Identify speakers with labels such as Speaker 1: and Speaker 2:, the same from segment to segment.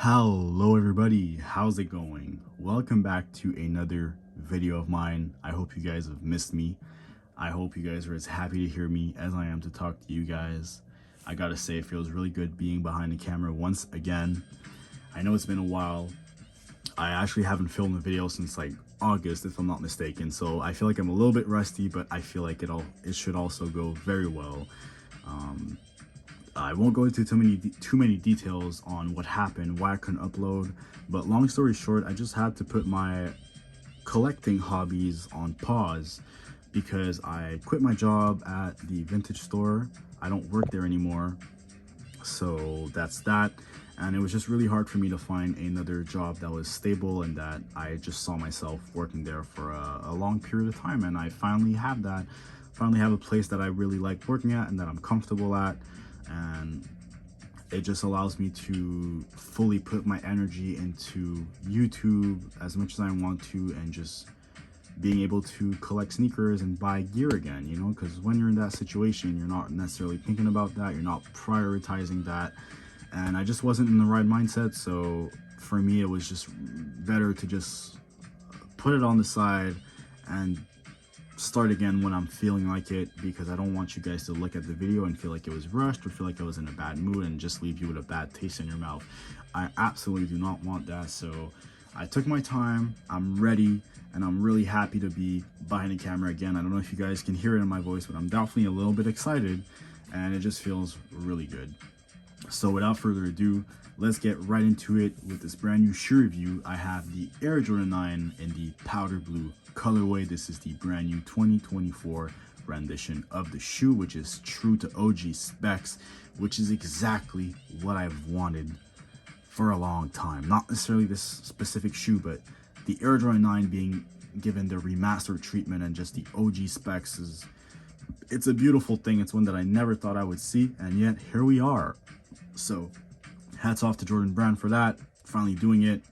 Speaker 1: Hello everybody, how's it going? Welcome back to another video of mine. I hope you guys have missed me. I hope you guys are as happy to hear me as I am to talk to you guys. I gotta say, it feels really good being behind the camera once again. I know it's been a while. I actually haven't filmed a video since like August, if I'm not mistaken, so I feel like I'm a little bit rusty, but I feel like it should also go very well. I won't go into too many details on what happened, why I couldn't upload, but long story short, I just had to put my collecting hobbies on pause because I quit my job at the vintage store. I don't work there anymore, so that's that. And it was just really hard for me to find another job that was stable and that I just saw myself working there for a long period of time. And I finally have that, finally have a place that I really like working at and that I'm comfortable at. And it just allows me to fully put my energy into YouTube as much as I want to, and just being able to collect sneakers and buy gear again, you know, because when you're in that situation, you're not necessarily thinking about that, you're not prioritizing that, and I just wasn't in the right mindset. So for me, it was just better to just put it on the side and start again when I'm feeling like it, because I don't want you guys to look at the video and feel like it was rushed or feel like I was in a bad mood and just leave you with a bad taste in your mouth. I absolutely do not want that. So I took my time, I'm ready, and I'm really happy to be behind the camera again. I don't know if you guys can hear it in my voice, but I'm definitely a little bit excited and it just feels really good. So without further ado, let's get right into it with this brand new shoe review. I have the Air Jordan 9 in the powder blue colorway. This is the brand new 2024 rendition of the shoe, which is true to OG specs, which is exactly what I've wanted for a long time. Not necessarily this specific shoe, but the Air Jordan 9 being given the remastered treatment and just the OG specs it's a beautiful thing. It's one that I never thought I would see, and yet here we are. So hats off to Jordan Brand for that, finally doing it,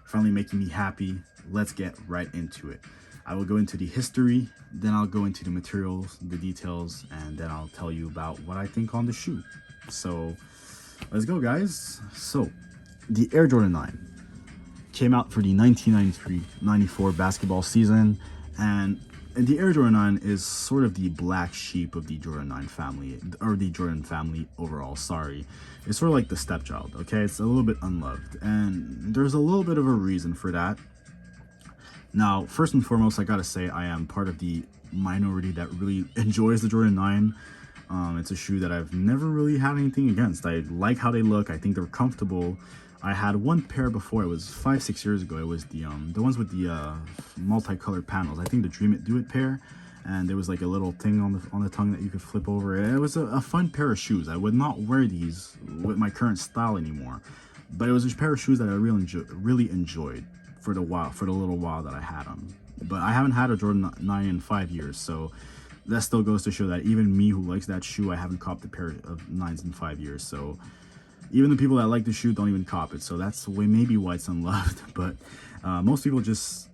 Speaker 1: finally making me happy. Let's get right into it. I will go into the history, then I'll go into the materials, the details, and then I'll tell you about what I think on the shoe. So let's go, guys. So the Air Jordan 9 came out for the 1993-94 basketball season, and the Air Jordan 9 is sort of the black sheep of the Jordan 9 family, or the Jordan family overall, sorry. It's sort of like the stepchild, okay? It's a little bit unloved, and there's a little bit of a reason for that. Now, first and foremost, I gotta say I am part of the minority that really enjoys the Jordan 9. It's a shoe that I've never really had anything against. I like how they look. I think they're comfortable. I had one pair before. It was 5-6 years ago. It was the ones with the multicolored panels. I think the Dream It Do It pair, and there was like a little thing on the tongue that you could flip over. It was a fun pair of shoes. I would not wear these with my current style anymore, but it was a pair of shoes that I really enjoyed for the little while that I had them. But I haven't had a Jordan 9 in 5 years, so that still goes to show that even me who likes that shoe, I haven't copped a pair of 9s in 5 years. So even the people that like the shoe don't even cop it, so that's maybe why it's unloved. But most people just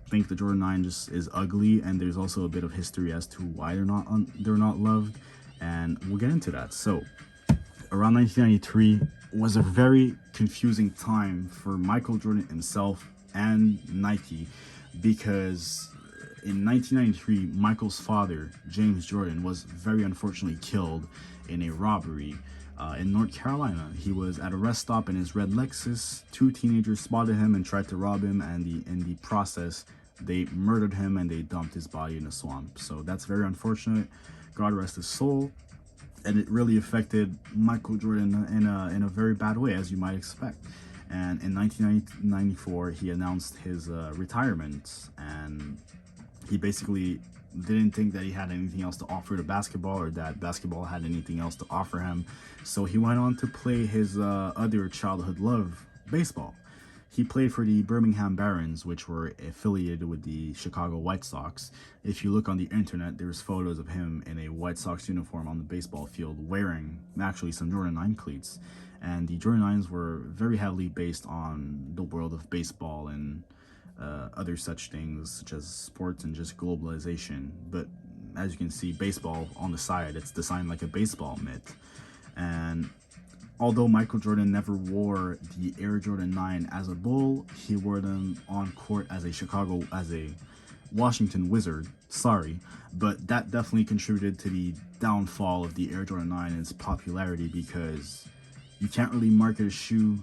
Speaker 1: think the Jordan 9 just is ugly, and there's also a bit of history as to why they're not loved, and we'll get into that. So around 1993 was a very confusing time for Michael Jordan himself and Nike, because in 1993 Michael's father, James Jordan, was very unfortunately killed in a robbery in North Carolina. He was at a rest stop in his red Lexus. Two teenagers spotted him and tried to rob him, and in the process they murdered him and they dumped his body in a swamp. So that's very unfortunate. God rest his soul. And it really affected Michael Jordan in a very bad way, as you might expect. And in 1994 he announced his retirement, and he basically didn't think that he had anything else to offer to basketball, or that basketball had anything else to offer him. So he went on to play his other childhood love, baseball. He played for the Birmingham Barons, which were affiliated with the Chicago White Sox. If you look on the internet, there's photos of him in a White Sox uniform on the baseball field wearing actually some Jordan 9 cleats. And the Jordan 9s were very heavily based on the world of baseball and other such things, such as sports and just globalization. But as you can see, baseball on the side, it's designed like a baseball mitt. And although Michael Jordan never wore the Air Jordan 9 as a Bull, he wore them on court as a Washington Wizard. Sorry, but that definitely contributed to the downfall of the Air Jordan 9 and its popularity, because you can't really market a shoe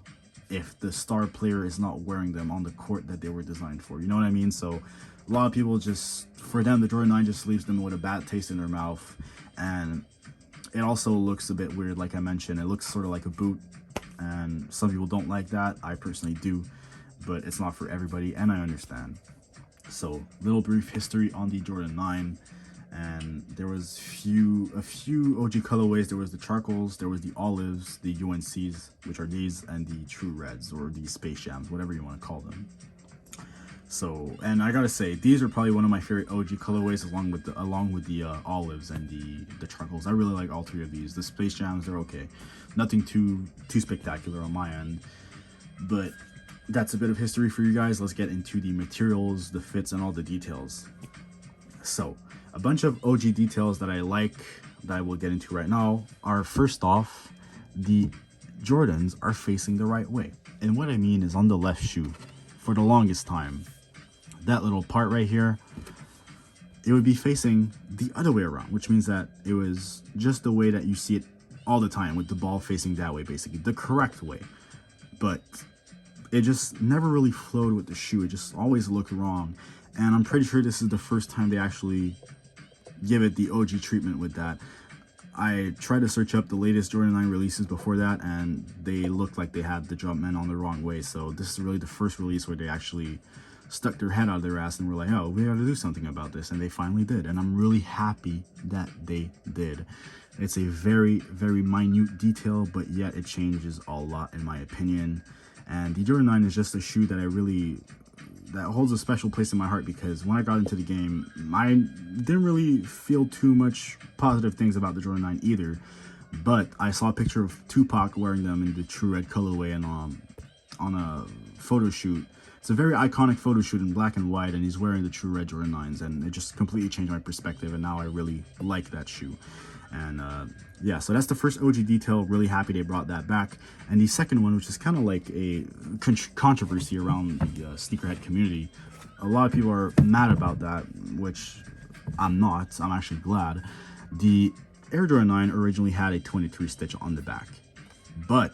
Speaker 1: if the star player is not wearing them on the court that they were designed for. You know what I mean? So a lot of people just, for them, the Jordan 9 just leaves them with a bad taste in their mouth. And it also looks a bit weird, like I mentioned. It looks sort of like a boot, and some people don't like that. I personally do, but it's not for everybody, and I understand. So, little brief history on the Jordan 9, and there was a few OG colorways. There was the charcoals, there was the olives, the UNCs, which are these, and the true reds, or the Space Jams, whatever you want to call them. So, and I gotta say, these are probably one of my favorite OG colorways, along with the olives and the charcoals. I really like all three of these. The Space Jams, they're okay, nothing too spectacular on my end, but that's a bit of history for you guys. Let's get into the materials, the fits, and all the details. So, a bunch of OG details that I like, that I will get into right now, are, first off, the Jordans are facing the right way. And what I mean is, on the left shoe, for the longest time, that little part right here, it would be facing the other way around, which means that it was just the way that you see it all the time, with the ball facing that way, basically the correct way. But it just never really flowed with the shoe. It just always looked wrong, and I'm pretty sure this is the first time they actually give it the OG treatment with that. I tried to search up the latest Jordan 9 releases before that, and they looked like they had the Jumpman on the wrong way. So this is really the first release where they actually stuck their head out of their ass and were like, oh, we gotta do something about this, and they finally did, and I'm really happy that they did. It's a very, very minute detail, but yet it changes a lot in my opinion. And the Jordan 9 is just a shoe that holds a special place in my heart, because when I got into the game, I didn't really feel too much positive things about the Jordan 9 either, but I saw a picture of Tupac wearing them in the true red colorway and on a photo shoot. It's a very iconic photo shoot in black and white, and he's wearing the true red Jordan 9s, and it just completely changed my perspective, and now I really like that shoe. And yeah, so that's the first OG detail. Really happy they brought that back. And the second one, which is kind of like a controversy around the sneakerhead community, a lot of people are mad about that, which I'm not. I'm actually glad. The Air Jordan 9 originally had a 23 stitch on the back, but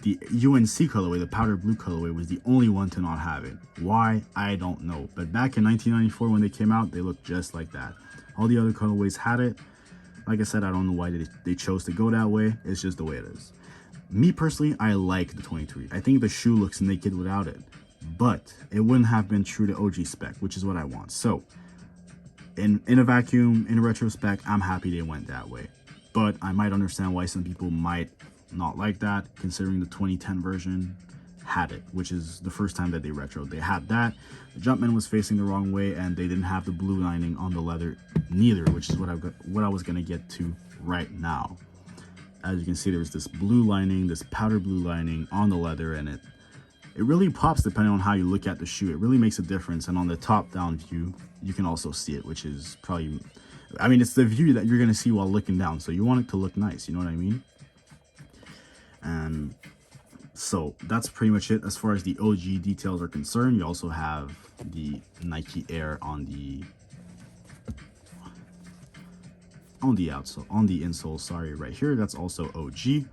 Speaker 1: the UNC colorway, the powder blue colorway, was the only one to not have it. Why? I don't know. But back in 1994 when they came out, they looked just like that. All the other colorways had it. Like I said, I don't know why they chose to go that way. It's just the way it is. Me personally, I like the 23. I think the shoe looks naked without it, but it wouldn't have been true to OG spec, which is what I want. So in a vacuum, in retrospect, I'm happy they went that way. But I might understand why some people might not like that, considering the 2010 version had it, which is the first time that they retroed. They had that. The Jumpman was facing the wrong way, and they didn't have the blue lining on the leather neither, which is what I was gonna get to right now. As you can see, there's this blue lining, this powder blue lining on the leather, and it really pops depending on how you look at the shoe. It really makes a difference. And on the top down view, you can also see it, which is probably, I mean, it's the view that you're gonna see while looking down, so you want it to look nice, you know what I mean? And so that's pretty much it as far as the OG details are concerned. You also have the Nike Air on the outsole, on the insole, sorry, right here. That's also OG,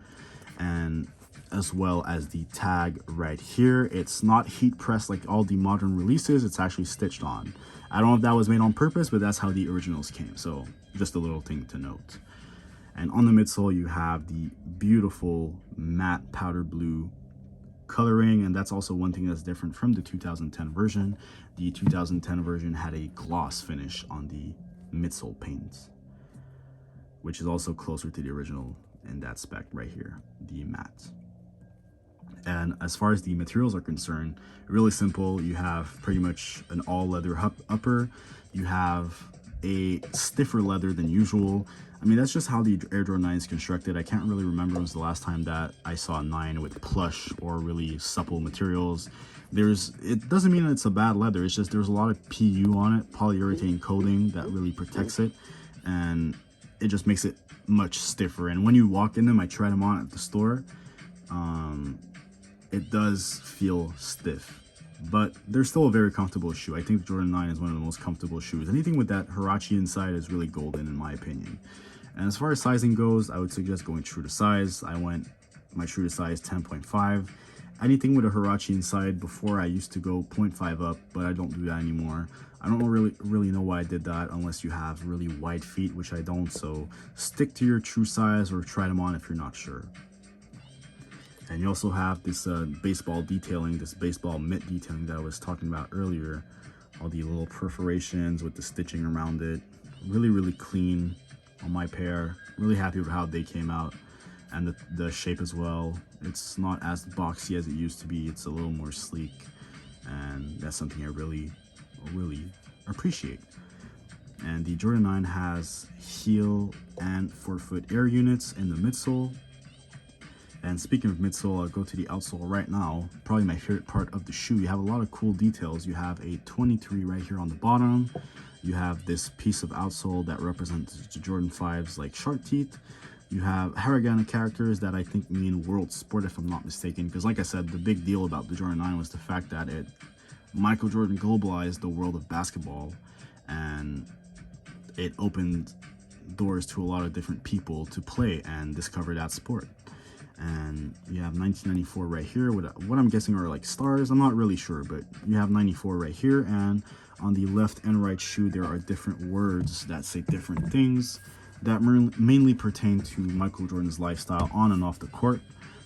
Speaker 1: and as well as the tag right here. It's not heat pressed like all the modern releases. It's actually stitched on. I don't know if that was made on purpose, but that's how the originals came. So just a little thing to note. And on the midsole, you have the beautiful matte powder blue coloring, and that's also one thing that's different from the 2010 version. The 2010 version had a gloss finish on the midsole paint, which is also closer to the original in that spec right here, the matte. And as far as the materials are concerned, really simple. You have pretty much an all leather upper. You have a stiffer leather than usual. I mean, that's just how the Air Jordan 9 is constructed. I can't really remember when was the last time that I saw a 9 with plush or really supple materials. It doesn't mean it's a bad leather. It's just there's a lot of PU on it, polyurethane coating, that really protects it. And it just makes it much stiffer. And when you walk in them, I tried them on at the store, it does feel stiff, but they're still a very comfortable shoe. I think the Jordan 9 is one of the most comfortable shoes. Anything with that Huarache inside is really golden in my opinion. And as far as sizing goes, I would suggest going true to size. My true to size 10.5. Anything with a Huarache inside, before I used to go 0.5 up, but I don't do that anymore. I don't really know why I did that, unless you have really wide feet, which I don't. So stick to your true size or try them on if you're not sure. And you also have this baseball detailing, this baseball mitt detailing that I was talking about earlier. All the little perforations with the stitching around it. Really clean on my pair. Really happy with how they came out. And the shape as well. It's not as boxy as it used to be. It's a little more sleek. And that's something I really appreciate. And the Jordan 9 has heel and forefoot air units in the midsole. And speaking of midsole, I'll go to the outsole right now. Probably my favorite part of the shoe. You have a lot of cool details. You have a 23 right here on the bottom. You have this piece of outsole that represents the Jordan 5's like shark teeth. You have hiragana characters that I think mean world sport, if I'm not mistaken. Because like I said, the big deal about the Jordan 9 was the fact that Michael Jordan globalized the world of basketball. And it opened doors to a lot of different people to play and discover that sport. And you have 1994 right here with what I'm guessing are like stars. I'm not really sure, but you have 94 right here, and on the left and right shoe there are different words that say different things that mainly pertain to Michael Jordan's lifestyle on and off the court.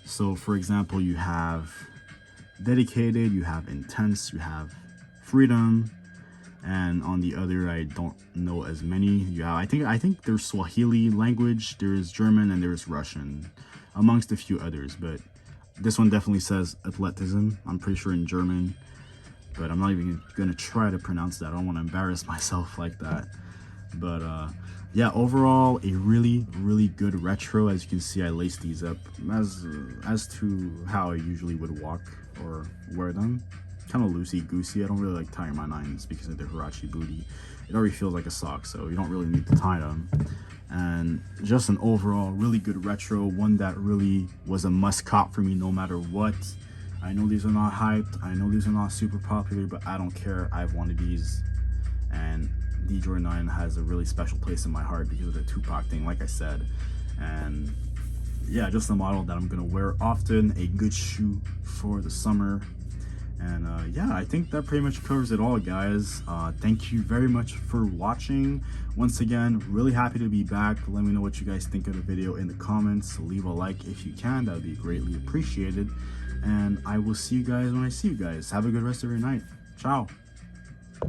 Speaker 1: So for example, you have dedicated, you have intense, you have freedom, and on the other I don't know as many. Yeah, I think there's Swahili language, there's German, and there's Russian, amongst a few others, but this one definitely says athleticism. I'm pretty sure in German, but I'm not even gonna try to pronounce that. I don't want to embarrass myself like that. But yeah, overall a really good retro. As you can see, I laced these up as to how I usually would walk or wear them. Kind of loosey-goosey. I don't really like tying my nines because of the Huarache booty. It already feels like a sock, so you don't really need to tie them. And just an overall really good retro, one that really was a must cop for me no matter what. I know these are not hyped, I know these are not super popular, but I don't care. I've wanted these, and the Jordan 9 has a really special place in my heart because of the Tupac thing, like I said. And yeah, just a model that I'm gonna wear often, a good shoe for the summer. And yeah, I think that pretty much covers it all, guys. Thank you very much for watching. Once again, really happy to be back. Let me know what you guys think of the video in the comments. Leave a like if you can, that would be greatly appreciated. And I will see you guys when I see you guys. Have a good rest of your night. Ciao.